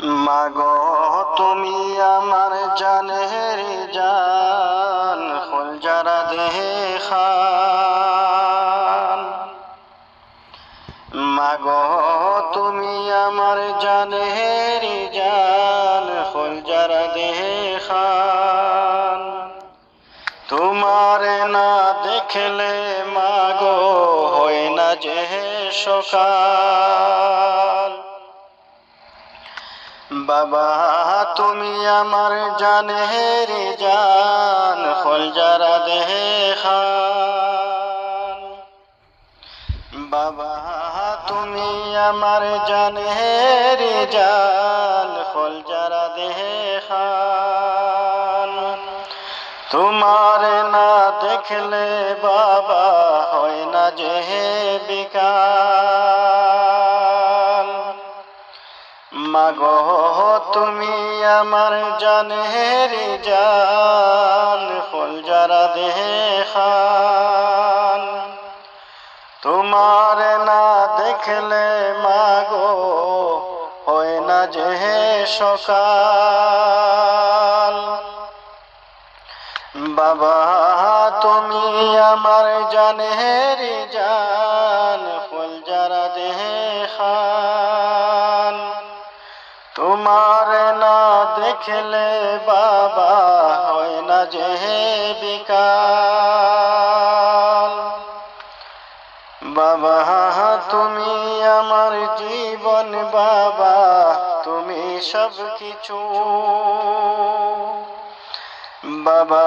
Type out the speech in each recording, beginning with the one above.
মাগো তুমি আমার জানের জান, খুল যারা দেহে খান। মাগো তুমি আমার জানের জান, খুল যারা দেহে খান। তোমারে না দেখলে মাগো হয় না যে সকাল। বাবা তুমি আমার জানের জান, খুল যারা দেহে খান। বাবা তুমি আমার জানের জান, খুল যারা দেহে খান। তোমারে না দেখলে বাবা হয় না যে বিকাল। মাগো তুমি আমার জানের জান, খুল যারা দেহে খান। তোমারে না দেখলে মাগো হয় না যে সকাল। বাবা তুমি আমার জানের জান, খুল যারা দেহে খান। তোমারে না দেখলে বাবা হয় না যে বিকাল। বাবা তুমি আমার জীবন, বাবা তুমি সব কিছু। বাবা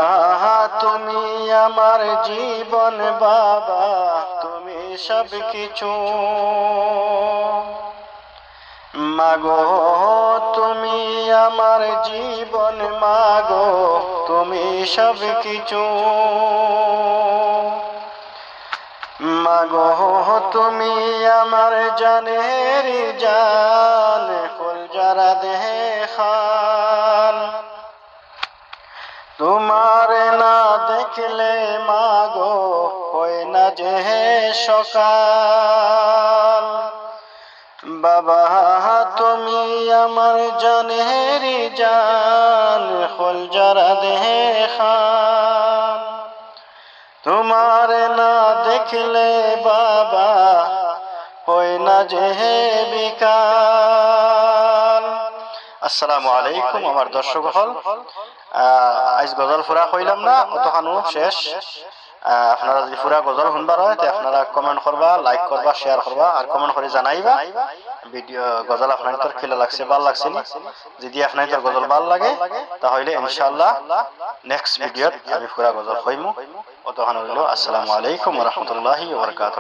তুমি আমার জীবন, বাবা তুমি সব কিছু। মাগো তুমি আমার জীবন, মাগো তুমি সব কিছু। মাগো তুমি আমার জানের জান, খুল যারা দেহে খান। তোমারে না দেখলে মাগো হয় না যে সকাল। বাবা তুমি আমার জানের জান, খুল যারা দেহে খান। তোমারে না দেখলে বাবা হয় না যে বিকাল। আসসালামু আলাইকুম আমার দর্শক হল। আজ গজল ফুরা কইলাম না, অতখানো শেষ। আপনারা যদি পুরা গজল শুনবার হয় তো আপনারা কমেন্ট করবা, লাইক করবা, শেয়ার করবা আর কমেন্ট করে জানাইবা ভিডিও গজল আপনাদের কেলা লাগছে, ভাল লাগছে নি। যদি আপনাদের গজল ভাল লাগে তাহলে ইনশাআল্লাহ নেক্সট ভিডিওত আমি পুরা গজল কইমু। অতখানো হইলো। আসসালামু আলাইকুম ওয়া রাহমাতুল্লাহি ওয়া বারাকাতুহু।